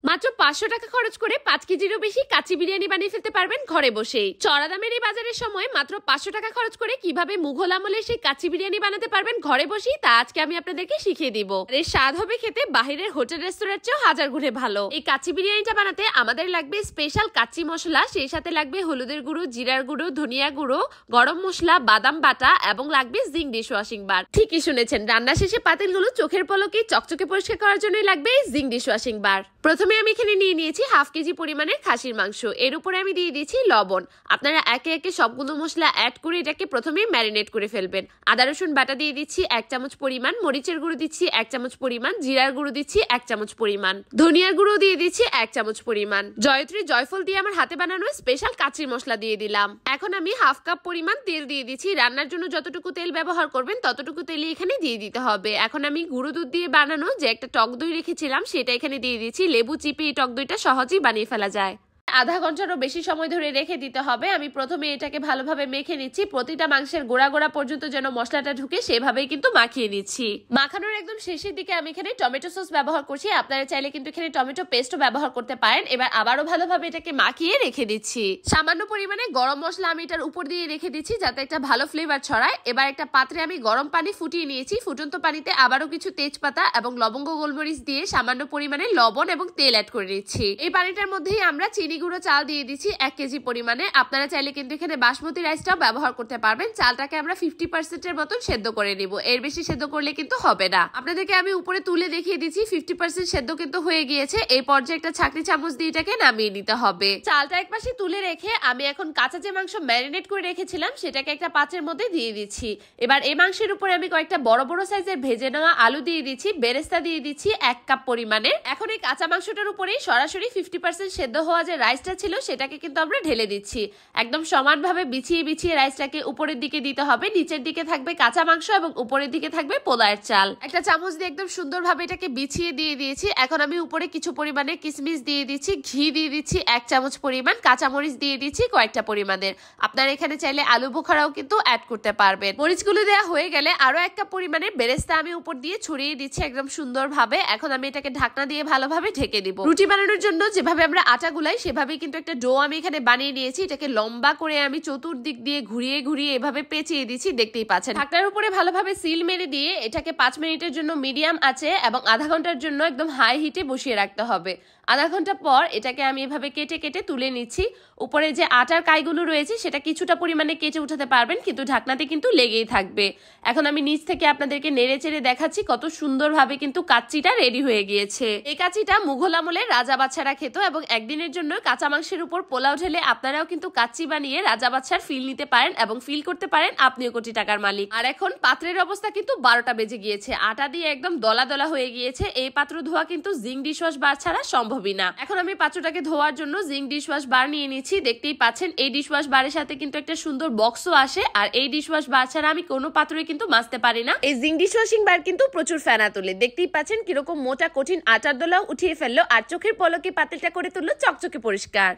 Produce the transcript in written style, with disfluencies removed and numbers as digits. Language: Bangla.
মাত্র 500 টাকা খরচ করে 5 কেজিরও বেশি কাচ্চি বিরিয়ানি বানিয়ে ফেলতে পারবেন ঘরে বসেই। চড়া দামের এই বাজারের সময় মাত্র 500 টাকা খরচ করে কিভাবে মুঘল আমলের সেই কাচ্চি বিরিয়ানি বানাতে পারবেন ঘরে বসেই, তা আজকে আমি আপনাদেরকে শিখিয়ে দিব। এর স্বাদ হবে খেতে বাহিরের হোটেল রেস্তোরাঁর চেয়েও হাজার গুণে ভালো। এই কাচ্চি বিরিয়ানিটা বানাতে আমাদের লাগবে স্পেশাল কাচ্চি মশলা, সেই সাথে লাগবে হলুদের গুঁড়ো, জিরার গুঁড়ো, ধনিয়া গুঁড়ো, গরম মশলা, বাদাম বাটা এবং লাগবে জিং ডিশওয়াশিং বার। ঠিকই শুনেছেন, রান্না শেষে পাতিলগুলো চোখের পলকে চকচকে পরিষ্কার করার জন্যই লাগবে জিং ডিশওয়াশিং বার। প্রথমে আমি এখানে নিয়ে নিয়েছি হাফ কেজি পরিমাণের খাসির মাংস। এর উপরে আমি দিয়ে দিয়েছি লবণ। আপনারা একে একে সবগুলো মশলা অ্যাড করে এটাকে প্রথমে ম্যারিনেট করে ফেলবেন। আদা রসুন বাটা দিয়ে দিচ্ছি 1 চামচ পরিমাণ, মরিচের গুঁড়ো দিচ্ছি 1 চামচ পরিমাণ, জিরার গুঁড়ো দিচ্ছি 1 চামচ পরিমাণ, ধনিয়ার গুঁড়ো দিয়ে দিচ্ছি 1 চামচ পরিমাণ, জয়ত্রী জয়ফল দিয়ে আমার হাতে বানানো স্পেশাল কাঁচির মশলা দিয়ে দিলাম। এখন আমি হাফ কাপ পরিমাণ তেল দিয়ে দিচ্ছি। রান্নার জন্য যতটুকু তেল ব্যবহার করবেন ততটুকু তেলই এখানে দিয়ে দিতে হবে। এখন আমি গুঁড়ো দুধ দিয়ে বানানো যে একটা টক দই রেখেছিলাম সেটা এখানে দিয়ে দিচ্ছি। লেবু চিপে এই টক দইটা সহজেই বানিয়ে ফেলা যায়। আধা ঘন্টারও বেশি সময় ধরে রেখে দিতে হবে। আমি প্রথমে এটাকে ভালোভাবে মেখে নিচ্ছি, প্রতিটা মাংসের গোড়া গোড়া পর্যন্ত যেন মশলাটা ঢুকে সেভাবেই কিন্তু মাখিয়ে নিচ্ছি। মাখানোর একদম শেষের দিকে আমি এখানে টমেটো সস ব্যবহার করছি। আপনারা চাইলে কিন্তু এখানে টমেটো পেস্টও ব্যবহার করতে পারেন। এবার আবারও ভালোভাবে এটাকে মাখিয়ে রেখে দিচ্ছি। সামান্য পরিমাণে গরম মশলা আমি এটার উপর দিয়ে রেখে দিচ্ছি যাতে একটা ভালো ফ্লেভার ছড়ায়। এবার একটা পাত্রে আমি গরম পানি ফুটিয়ে নিয়েছি। ফুটন্ত পানিতে আবারও কিছু তেজপাতা এবং লবঙ্গ গোলমরিচ দিয়ে সামান্য পরিমাণে লবণ এবং তেল অ্যাড করে দিচ্ছি। এই পানিটার মধ্যেই আমরা চিনি গুঁড়ো চাল দিয়ে দিচ্ছি 1 কেজি পরিমাণে। আপনারা চাইলে কিন্তু এখানে বাসমতি রাইসটাও ব্যবহার করতে পারবেন। চালটাকে আমরা 50% এর মতন সেদ্ধ করে নিব, এর বেশি সেদ্ধ করলে কিন্তু হবে না। আপনাদেরকে আমি উপরে তুলে দেখিয়ে দিচ্ছি 50% সেদ্ধ কিন্তু হয়ে গিয়েছে। এই পর্যায়ে একটা ছাঁকনি চামচ দিয়ে এটাকে নামিয়ে নিতে হবে। চালটা একপাশে তুলে রেখে আমি এখন কাঁচা যে মাংস ম্যারিনেট করে রেখেছিলাম সেটাকে একটা পাত্রের মধ্যে দিয়ে দিচ্ছি। এবার এই মাংসের উপরে আমি কয়েকটা বড় বড় সাইজের ভেজে নেওয়া আলু দিয়ে দিচ্ছি, বেরেস্তা দিয়ে দিচ্ছি 1 কাপ পরিমাণে। এখন এই কাঁচা মাংসটার উপরেই সরাসরি 50% সেদ্ধ হওয়া যে রাইসটা ছিল সেটাকে কিন্তু আমরা ঢেলে দিচ্ছি। একদম সমানভাবে বিছিয়ে বিছিয়ে রাইসটাকে উপরের দিকে দিতে হবে। নিচের দিকে থাকবে কাঁচা মাংস এবং উপরের দিকে থাকবে পোলাওয়ের চাল। একটা চামচ দিয়ে একদম সুন্দরভাবে এটাকে বিছিয়ে দিয়ে দিয়েছি। এখন আমি উপরে কিছু পরিমাণে কিশমিশ দিয়ে দিচ্ছি, ঘি দিয়ে দিচ্ছি 1 চামচ পরিমাণ, কাঁচামরিচ দিয়ে দিচ্ছি কয়েকটা পরিমাণের। আপনারা এখানে চাইলে আলু বোখারাও কিন্তু অ্যাড করতে পারবেন। মরিচগুলো দেওয়া হয়ে গেলে আরো 1 কাপ পরিমাণে বেরেস্তা আমি উপর দিয়ে ছড়িয়ে দিচ্ছি একদম সুন্দরভাবে। এখন আমি এটাকে ঢাকনা দিয়ে ভালোভাবে ঢেকে দিব। রুটি বানানোর জন্য যেভাবে আমরা আটা গুলাই সেভাবেই কিন্তু একটা ডো আমি এখানে বানিয়ে নিয়েছি। এটাকে লম্বা করে আমি চতুর্দিক দিয়ে ঘুরিয়ে ঘুরিয়ে এভাবে পেঁচিয়ে দিচ্ছি, দেখতেই পাচ্ছেন। ঢাকনার উপরে ভালোভাবে সিল মেরে দিয়ে এটাকে 5 মিনিটের জন্য মিডিয়াম আঁচে এবং আধা ঘন্টার জন্য একদম হাই হিটে বসিয়ে রাখতে হবে। আধা ঘন্টা পর এটাকে আমি এভাবে কেটে কেটে তুলে নিচ্ছি। উপরে যে আটার কাইগুলো রয়েছে সেটা কিছুটা পরিমাণে কেটে উঠাতে পারবেন, কিন্তু ঢাকনাতে কিন্তু লেগেই থাকবে। এখন আমি নিচ থেকে আপনাদেরকে নেড়ে চেড়ে দেখাচ্ছি কত সুন্দরভাবে কিন্তু কাচ্চিটা রেডি হয়ে গিয়েছে। এই কাচ্চিটা মুঘল আমলের রাজা বাদশারা খেত এবং একদিনের জন্য কাঁচা মাংসের উপর পোলাও ঢেলে আপনারাও কিন্তু কাচ্চি বানিয়ে রাজা বাদশার ফিল নিতে পারেন এবং ফিল করতে পারেন আপনিও কোটি টাকার মালিক। আর এখন পাত্রের অবস্থা কিন্তু 12টা বেজে গিয়েছে, আটা দিয়ে একদম দলা দলা হয়ে গিয়েছে। এই পাত্র ধোয়া কিন্তু জিং ডিশওয়াশ বার ছাড়া সম্ভবই না। এখন আমি পাত্রটাকে ধোয়ার জন্য জিং ডিশওয়াশ বার নিয়ে নিচ্ছি। দেখতেই পাচ্ছেন এই ডিশওয়াশ বারের সাথে কিন্তু একটা সুন্দর বক্সও আসে। আর এই ডিশওয়াশ বার ছাড়া আমি কোনো পাত্রে কিন্তু মাজতে পারি না। এই জিং ডিশওয়াশিং বার কিন্তু প্রচুর ফেনা তোলে। দেখতেই পাচ্ছেন কিরকম মোটা কঠিন আটার দোলাও উঠিয়ে ফেললো আর চোখের পলকে পাতিলটা করে তুললো চকচকে পরিষ্কার।